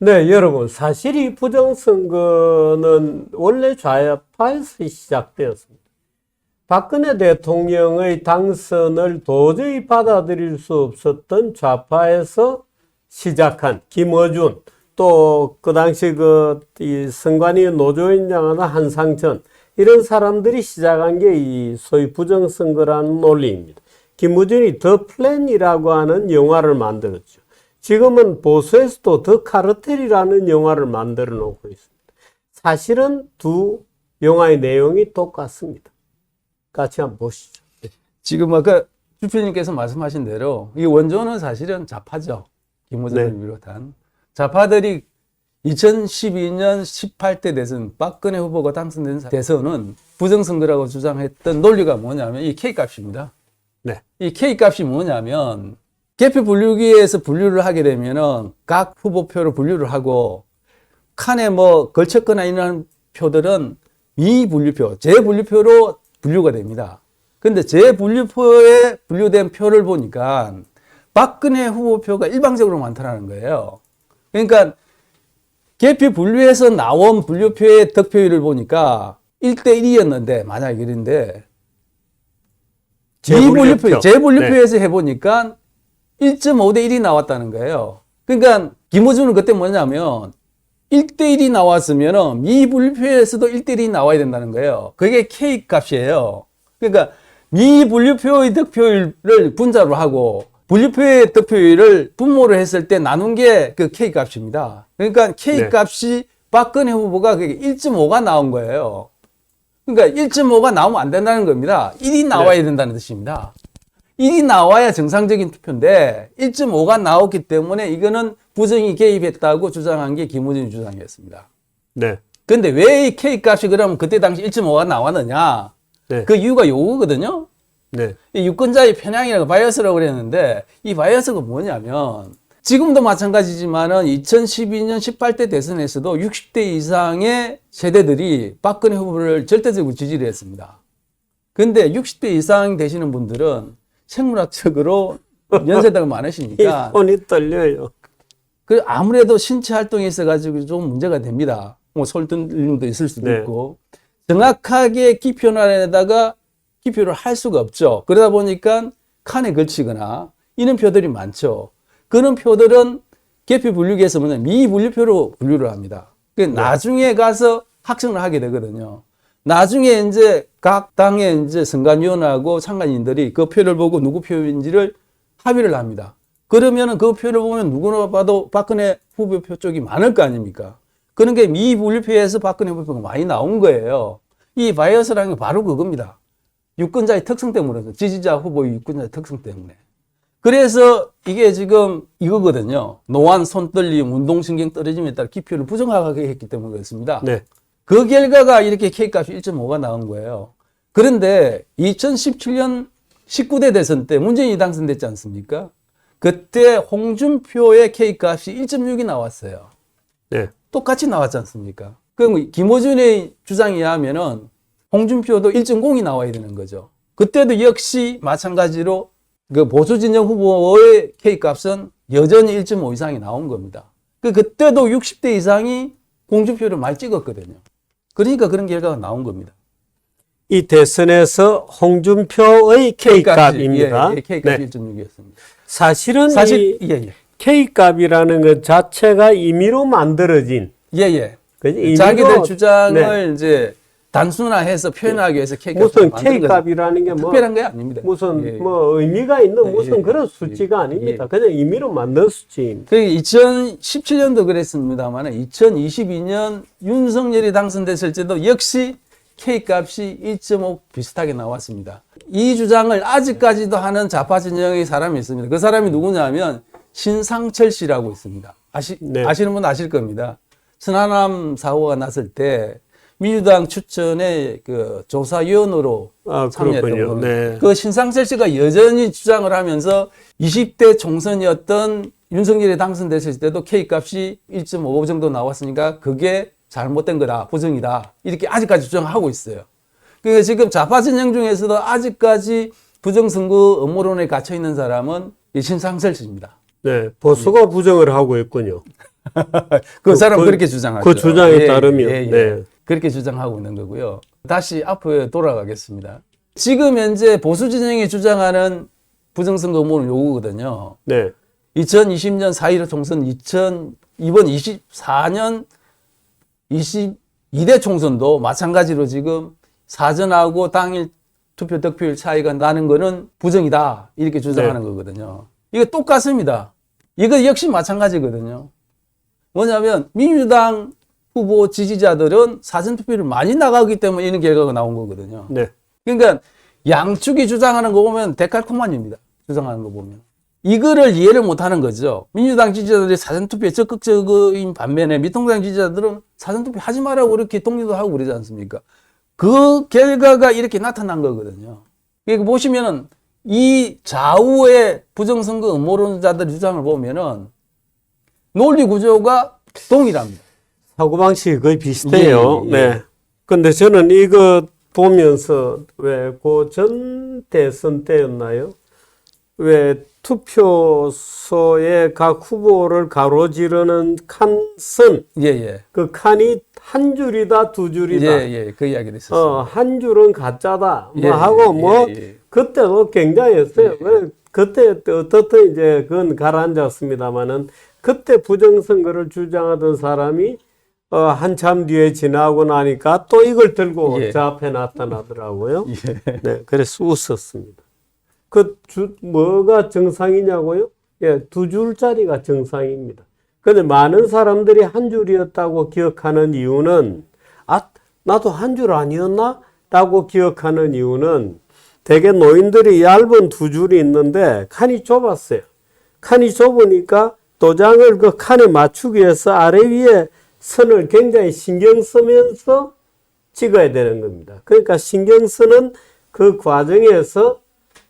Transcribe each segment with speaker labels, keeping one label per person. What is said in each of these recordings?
Speaker 1: 네, 여러분, 사실 이 부정선거는 원래 좌파에서 시작되었습니다. 박근혜 대통령의 당선을 도저히 받아들일 수 없었던 좌파에서 시작한 김어준, 또 그 당시 이 선관위 노조위원장하는 한상천, 이런 사람들이 시작한 게 이 소위 부정선거라는 논리입니다. 김어준이 더 플랜이라고 하는 영화를 만들었죠. 지금은 보수에서도 더 카르텔이라는 영화를 만들어 놓고 있습니다. 사실은 두 영화의 내용이 똑같습니다. 같이 한번 보시죠.
Speaker 2: 지금 아까 주표님께서 말씀하신 대로 이 원조는 사실은 좌파죠. 김어준을 비롯한 좌파들이 2012년 18대 대선 박근혜 후보가 당선된 대선은 부정선거라고 주장했던 논리가 뭐냐면 이 K값입니다.
Speaker 1: 네.
Speaker 2: 이 K값이 뭐냐면 개표 분류기에서 분류를 하게 되면은 각 후보표를 분류를 하고 칸에 뭐 걸쳤거나 이런 표들은 미분류표, 재분류표로 분류가 됩니다. 근데 재분류표에 분류된 표를 보니까 박근혜 후보표가 일방적으로 많다는 거예요. 그러니까 개표 분류에서 나온 분류표의 득표율을 보니까 1대1이었는데 만약 이런데 재분류표에서 해보니까 1.5대1이 나왔다는 거예요. 그러니까 김어준은 그때 뭐냐면 1대1이 나왔으면 미분류표에서도 1대1이 나와야 된다는 거예요. 그게 K 값이에요. 그러니까 미분류표의 득표율을 분자로 하고 분류표의 득표율을 분모를 했을 때 나눈 게 그 K 값입니다. 그러니까 K 값이 박근혜 후보가 그게 1.5가 나온 거예요. 그러니까 1.5가 나오면 안 된다는 겁니다. 1이 나와야 된다는 뜻입니다. 1이 나와야 정상적인 투표인데 1.5가 나왔기 때문에 이거는 부정이 개입했다고 주장한 게 김어준이 주장이었습니다.
Speaker 1: 네.
Speaker 2: 근데 왜 이 K값이 그러면 그때 당시 1.5가 나왔느냐?
Speaker 1: 네.
Speaker 2: 그 이유가 요거거든요.
Speaker 1: 네.
Speaker 2: 이 유권자의 편향이라고 바이어스라고 그랬는데 이 바이어스가 뭐냐면 지금도 마찬가지지만은 2012년 18대 대선에서도 60대 이상의 세대들이 박근혜 후보를 절대적으로 지지를 했습니다. 근데 60대 이상 되시는 분들은 생물학적으로 연세대가 많으시니까
Speaker 1: 손이 떨려요.
Speaker 2: 그 아무래도 신체 활동이 있어가지고 좀 문제가 됩니다. 뭐 솔선림도 있을 수도 있고 정확하게 기표란에다가 기표를 할 수가 없죠. 그러다 보니까 칸에 걸치거나 이런 표들이 많죠. 그런 표들은 개표 분류기에서 뭐냐 미분류표로 분류를 합니다. 나중에 가서 학생을 하게 되거든요. 나중에 이제 각 당의 이제 선관위원하고 참관인들이 그 표를 보고 누구 표인지를 합의를 합니다. 그러면은 그 표를 보면 누구나 봐도 박근혜 후보표 쪽이 많을 거 아닙니까? 그런 게 미분류표에서 박근혜 후보표가 많이 나온 거예요. 이 바이어스라는 게 바로 그겁니다. 유권자의 특성 때문에, 지지자 후보의 유권자의 특성 때문에. 그래서 이게 지금 이거거든요. 노안, 손떨림, 운동신경 떨어짐에 따라 기표를 부정하게 했기 때문에 그렇습니다.
Speaker 1: 네.
Speaker 2: 그 결과가 이렇게 K값이 1.5가 나온 거예요. 그런데 2017년 19대 대선 때 문재인이 당선됐지 않습니까? 그때 홍준표의 K값이 1.6이 나왔어요.
Speaker 1: 네.
Speaker 2: 똑같이 나왔지 않습니까? 그럼 김어준의 주장에 의하면은 홍준표도 1.0이 나와야 되는 거죠. 그때도 역시 마찬가지로 그 보수 진영 후보의 K값은 여전히 1.5 이상이 나온 겁니다. 그때도 60대 이상이 홍준표를 많이 찍었거든요. 그러니까 그런 결과가 나온 겁니다.
Speaker 1: 이 대선에서 홍준표의 K값입니다.
Speaker 2: K값이 1.6이었습니다.
Speaker 1: 사실은 이
Speaker 2: 예.
Speaker 1: K값이라는 것 자체가 임의로 만들어진.
Speaker 2: 예.
Speaker 1: 그지?
Speaker 2: 자기들 주장을 이제 단순화해서 표현하기 위해서 K값을
Speaker 1: 무슨
Speaker 2: 만든
Speaker 1: K값이라는 게 뭐
Speaker 2: 특별한 게 아닙니다.
Speaker 1: 무슨 뭐 의미가 있는 무슨 그런 수치가 아닙니다. 그냥 임의로 만든 수치입니다.
Speaker 2: 2017년도 그랬습니다만 2022년 윤석열이 당선됐을 때도 역시 K값이 1.5 비슷하게 나왔습니다. 이 주장을 아직까지도 하는 좌파 진영의 사람이 있습니다. 그 사람이 누구냐면 신상철 씨라고 있습니다. 아시는 분 아실 겁니다. 천안함 사고가 났을 때 민주당 추천의 그 조사위원으로 참여했던 분.
Speaker 1: 네.
Speaker 2: 그 신상철 씨가 여전히 주장을 하면서 20대 총선이었던 윤석열이 당선됐을 때도 K값이 1.5 정도 나왔으니까 그게 잘못된 거다, 부정이다. 이렇게 아직까지 주장하고 있어요. 그러니까 지금 좌파 진영 중에서도 아직까지 부정선거 음모론에 갇혀 있는 사람은 이 신상철 씨입니다.
Speaker 1: 네, 보수가 부정을 하고 있군요.
Speaker 2: 그 사람 그렇게 주장하죠.
Speaker 1: 그 주장에
Speaker 2: 예,
Speaker 1: 따르면.
Speaker 2: 예, 예.
Speaker 1: 네.
Speaker 2: 그렇게 주장하고 있는 거고요. 다시 앞으로 돌아가겠습니다. 지금 현재 보수 진영이 주장하는 부정선거 의무는 요거거든요.
Speaker 1: 네.
Speaker 2: 2020년 4.15 총선, 이번 24년 22대 총선도 마찬가지로 지금 사전하고 당일 투표 득표율 차이가 나는 거는 부정이다. 이렇게 주장하는 거거든요. 이거 똑같습니다. 이거 역시 마찬가지거든요. 뭐냐면 민주당 후보 지지자들은 사전투표를 많이 나가기 때문에 이런 결과가 나온 거거든요.
Speaker 1: 네.
Speaker 2: 그러니까 양측이 주장하는 거 보면 데칼코마니입니다. 주장하는 거 보면. 이거를 이해를 못 하는 거죠. 민주당 지지자들이 사전투표에 적극적인 반면에 미통당 지지자들은 사전투표 하지 말라고 이렇게 독려도 하고 그러지 않습니까? 그 결과가 이렇게 나타난 거거든요. 그러니까 보시면은 이 좌우의 부정선거 음모론자들 주장을 보면은 논리 구조가 동일합니다.
Speaker 1: 사고방식이 거의 비슷해요.
Speaker 2: 예, 예.
Speaker 1: 네. 근데 저는 이거 보면서 왜 그 전 대선 때였나요? 왜 투표소에 각 후보를 가로지르는 칸선,
Speaker 2: 예, 예.
Speaker 1: 그 칸이 한 줄이다, 두 줄이다.
Speaker 2: 예, 예. 그 이야기를 했었어요.
Speaker 1: 한 줄은 가짜다. 뭐
Speaker 2: 예,
Speaker 1: 하고
Speaker 2: 예,
Speaker 1: 뭐
Speaker 2: 예.
Speaker 1: 그때도 굉장했어요. 그때 어떻든 이제 그건 가라앉았습니다만은 그때 부정선거를 주장하던 사람이 한참 뒤에 지나고 나니까 또 이걸 들고
Speaker 2: 예.
Speaker 1: 저 앞에 나타나더라고요.
Speaker 2: 예.
Speaker 1: 네, 그래서 웃었습니다. 뭐가 정상이냐고요? 예, 두 줄짜리가 정상입니다. 근데 많은 사람들이 한 줄이었다고 기억하는 이유는, 나도 한 줄 아니었나? 라고 기억하는 이유는 대개 노인들이 얇은 두 줄이 있는데 칸이 좁았어요. 칸이 좁으니까 도장을 그 칸에 맞추기 위해서 아래 위에 선을 굉장히 신경 쓰면서 찍어야 되는 겁니다. 그러니까 신경 쓰는 그 과정에서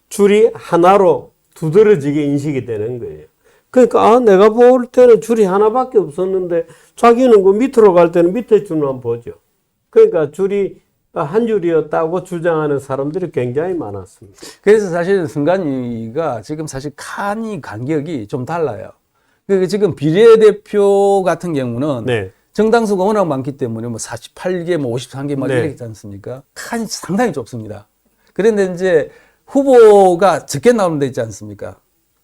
Speaker 1: 줄이 하나로 두드러지게 인식이 되는 거예요. 그러니까 내가 볼 때는 줄이 하나밖에 없었는데 자기는 그 밑으로 갈 때는 밑에 줄만 보죠. 그러니까 줄이 한 줄이었다고 주장하는 사람들이 굉장히 많았습니다.
Speaker 2: 그래서 사실 선관위가 지금 사실 칸이 간격이 좀 달라요. 그 지금 비례대표 같은 경우는
Speaker 1: 네.
Speaker 2: 정당수가 워낙 많기 때문에 뭐 48개, 뭐 53개 막
Speaker 1: 네.
Speaker 2: 이렇게 있지 않습니까? 칸이 상당히 좁습니다. 그런데 이제 후보가 적게 나오는 데 있지 않습니까?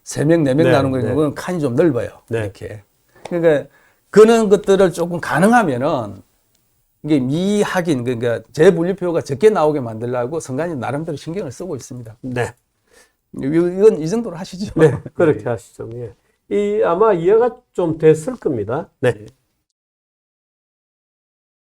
Speaker 2: 3명, 4명
Speaker 1: 네,
Speaker 2: 나오는
Speaker 1: 네.
Speaker 2: 경우는 칸이 좀 넓어요.
Speaker 1: 네.
Speaker 2: 이렇게. 그러니까 그런 것들을 조금 가능하면은 이게 미확인, 그러니까 재분류표가 적게 나오게 만들려고 선관위 나름대로 신경을 쓰고 있습니다.
Speaker 1: 네.
Speaker 2: 이건 이 정도로 하시죠.
Speaker 1: 네. 그렇게 하시죠. 예. 아마 이해가 좀 됐을 겁니다. 네.